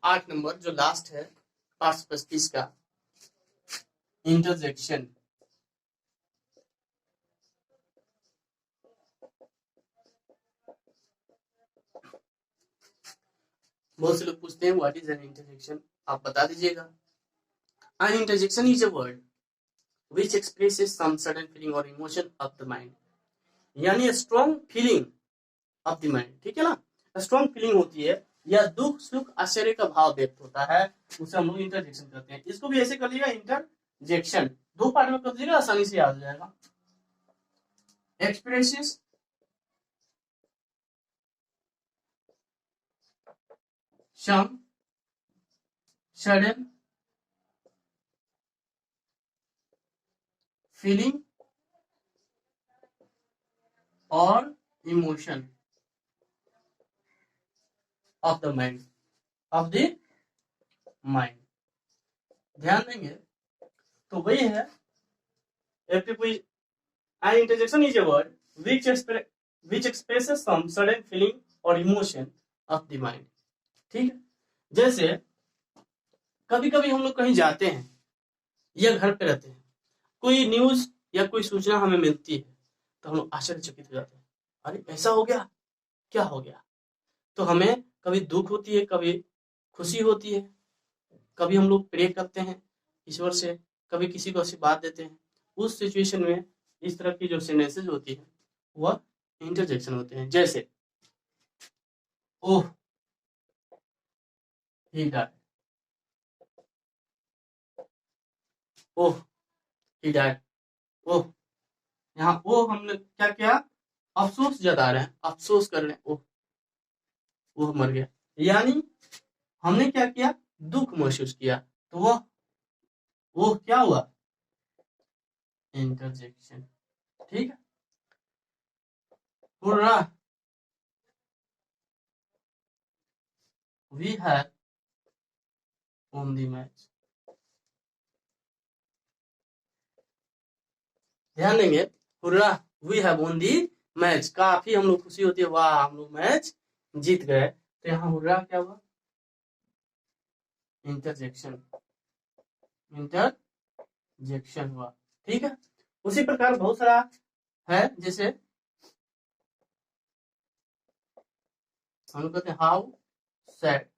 8 number जो last है part 25 का इंटरजेक्शन। बहुत से लोग पूछते हैं व्हाट इज एन इंटरजेक्शन, आप बता दीजिएगा। An interjection is a word which expresses some sudden feeling or emotion of the mind, यानी strong feeling of the mind, ठीक है ना। स्ट्रॉन्ग फीलिंग होती है या दुख सुख आश्चर्य का भाव व्यक्त होता है, उसे हम लोग इंटरजेक्शन करते हैं। इसको भी ऐसे कर लीजिएगा इंटरजेक्शन, 2 पार्ट में कर दीजिएगा, आसानी से याद हो जाएगा। एक्सप्रेसेस some sudden feeling और इमोशन ऑफ द माइंड, ध्यान देंगे तो वही है। An interjection is a word which expresses some sudden feeling or emotion of the mind, ठीक है। जैसे कभी कभी हम लोग कहीं जाते हैं या घर पे रहते हैं, कोई न्यूज या कोई सूचना हमें मिलती है तो हम लोग आश्चर्यचकित हो जाते हैं, अरे ऐसा हो गया, क्या हो गया। तो हमें कभी दुख होती है, कभी खुशी होती है, कभी हम लोग प्रे करते हैं ईश्वर से, कभी किसी को आशीर्वाद देते हैं। उस सिचुएशन में इस तरह की जो सेंटेंसेस होती है वह इंटरजेक्शन होते हैं। जैसे ओह he died, oh he died, ओह, यहाँ ओह हमने क्या किया, अफसोस जता रहे हैं, अफसोस कर रहे हैं, ओह वो मर गया, यानी हमने क्या किया, दुख महसूस किया, तो वो क्या हुआ, इंटरजेक्शन, ठीक है। Hurrah we have won the match, ध्यान देंगे, hurrah we have won the match, काफी हम लोग खुशी होती है, वाह हम लोग मैच जीत गए। तो यहाँ हुर्रा क्या हुआ, इंटरजेक्शन हुआ, ठीक है। उसी प्रकार बहुत सारा है, जैसे हम लोग कहते हैं हाउ सैड,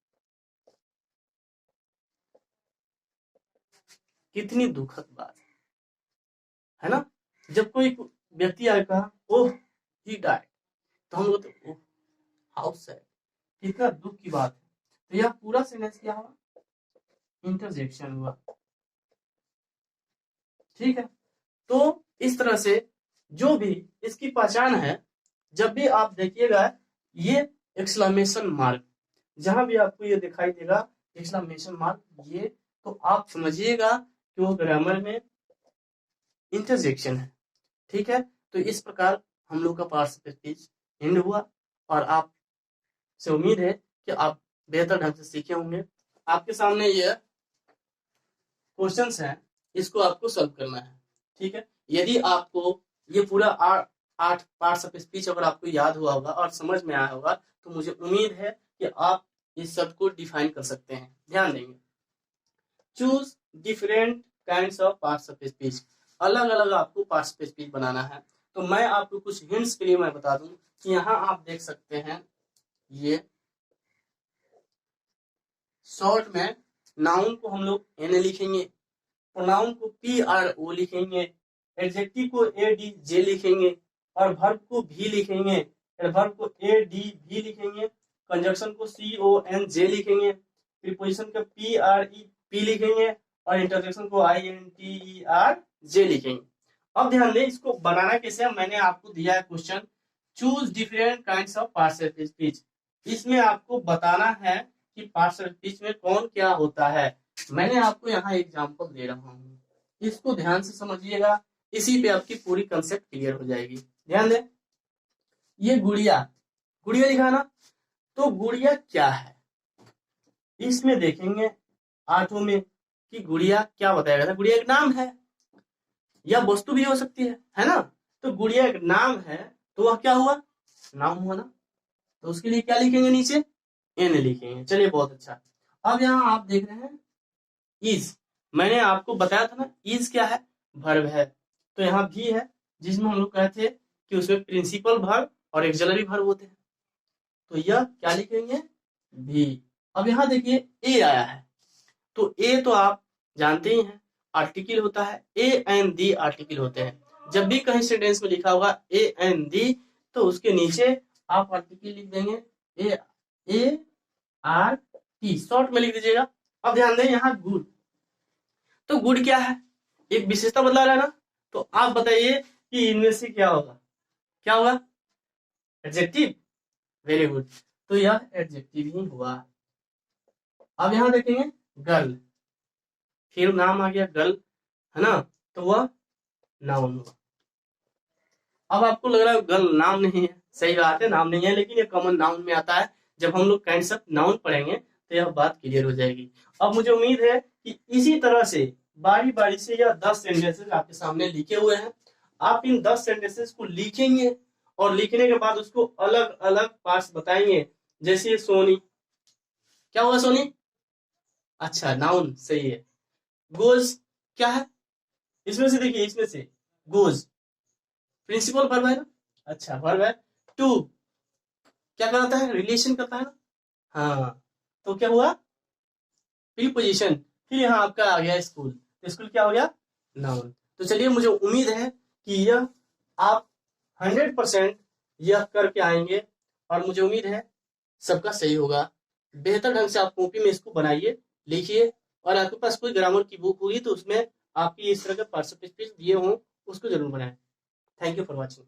कितनी दुखद बात है ना। जब कोई व्यक्ति आएगा ओह ही डाइड, तो हम लोग ओह हाउ सैड, कितना दुख की बात है। तो यह पूरा सेंटेंस क्या हुआ, इंटरजेक्शन हुआ, ठीक है। तो इस तरह से जो भी इसकी पहचान है, जब भी आप देखिएगा ये एक्सक्लेमेशन मार्क, जहां भी आपको ये दिखाई देगा एक्सक्लेमेशन मार्क, ये तो आप समझिएगा कि वो ग्रामर में इंटरजेक्शन है, ठीक है। तो इस प्रकार हम लोग का पार्ट स्पीच एंड हुआ, और आप से उम्मीद है कि आप बेहतर ढंग से सीखे होंगे। आपके सामने ये क्वेश्चंस हैं, इसको आपको सॉल्व करना है, ठीक है। यदि आपको ये पूरा 8 पार्ट्स ऑफ स्पीच अगर आपको याद हुआ होगा और समझ में आया होगा, तो मुझे उम्मीद है कि आप इस सब को डिफाइन कर सकते हैं। ध्यान देंगे, choose different kinds of parts of speech, अलग अलग आपको पार्ट्स ऑफ स्पीच बनाना है। तो मैं आपको कुछ हिंट्स के लिए मैं बता दूं कि यहाँ आप देख सकते हैं, ये शॉर्ट में नाउन को हम लोग एन लिखेंगे, प्रोनाउन को PRO लिखेंगे, एडजेक्टिव को ADJ लिखेंगे, और वर्ब को भी लिखेंगे, वर्ब को ADV लिखेंगे, कंजक्शन को CONJ लिखेंगे, प्रीपोजिशन को PREP लिखेंगे, और इंटरजेक्शन को INTERJ लिखेंगे। अब ध्यान दें, इसको बनाना कैसे है, मैंने आपको दिया है question, choose different kinds of parts of speech. इसमें आपको बताना है कि पार्ट्स ऑफ स्पीच में कौन क्या होता है। मैंने आपको यहाँ एग्जांपल दे रहा हूँ, इसको ध्यान से समझिएगा, इसी पे आपकी पूरी कंसेप्ट क्लियर हो जाएगी। ध्यान दें, ये गुड़िया लिखा ना, तो गुड़िया क्या है, इसमें देखेंगे आठों में कि गुड़िया क्या बताया था। गुड़िया एक नाम है या वस्तु भी हो सकती है ना। तो गुड़िया एक नाम है, तो वह क्या हुआ, नाउन हुआ ना, तो उसके लिए क्या लिखेंगे नीचे, एन लिखेंगे। चलिए बहुत अच्छा। अब यहाँ आप देख रहे हैं इज, मैंने आपको बताया था ना इज क्या है, वर्ब है। तो यहाँ भी है, जिसमें हम लोग कहते हैं कि उसमें प्रिंसिपल वर्ब और एक्सिलरी वर्ब होते हैं। तो यह क्या लिखेंगे, भी। अब यहाँ देखिए ए आया है, तो ए तो आप जानते ही हैं आर्टिकल होता है, ए एन दी आर्टिकल होते हैं। जब भी कहीं सेंटेंस में लिखा होगा ए एन दी, तो उसके नीचे आप आर्टिकल लिख देंगे ए, ए आर टी, शॉर्ट में लिख दीजिएगा। अब ध्यान दें यहाँ गुड, तो गुड क्या है, एक विशेषता बदला रहा है ना, तो आप बताइए कि इनमें से क्या होगा, क्या होगा, एडजेक्टिव। वेरी गुड, तो यह एडजेक्टिव ही हुआ। अब यहाँ देखेंगे गर्ल, फिर नाम आ गया गर्ल, है ना, तो वह नाउन हुआ। अब आपको लग रहा है गर्ल नाम नहीं है, सही बात है नाम नहीं है, लेकिन ये कॉमन नाउन में आता है। जब हम लोग काइंड्स ऑफ नाउन पढ़ेंगे तो यह बात क्लियर हो जाएगी। अब मुझे उम्मीद है कि इसी तरह से बारी बारी से यह 10 सेंटेंसेस आपके सामने लिखे हुए हैं। आप इन 10 सेंटेंसेस को लिखेंगे और लिखने के बाद उसको अलग अलग पार्ट्स बताएंगे। जैसे सोनी, क्या हुआ सोनी, अच्छा नाउन सही है। गोज क्या है, इसमें से देखिए, इसमें से गोज प्रिंसिपल वर्ब है ना, अच्छा वर्ब है। टू क्या करता है, रिलेशन करता है ना, हाँ, तो क्या हुआ, प्रीपोजिशन। फिर यहाँ आपका आ गया स्कूल, तो स्कूल क्या हो गया, नाउन। तो चलिए मुझे उम्मीद है कि यह आप 100% यह करके आएंगे, और मुझे उम्मीद है सबका सही होगा। बेहतर ढंग से आप कॉपी में इसको बनाइए, लिखिए, और आपके पास कोई ग्रामर की बुक होगी तो उसमें आपकी इस तरह के पार्टिसिपेट दिए हों, उसको जरूर बनाएं। Thank you for watching.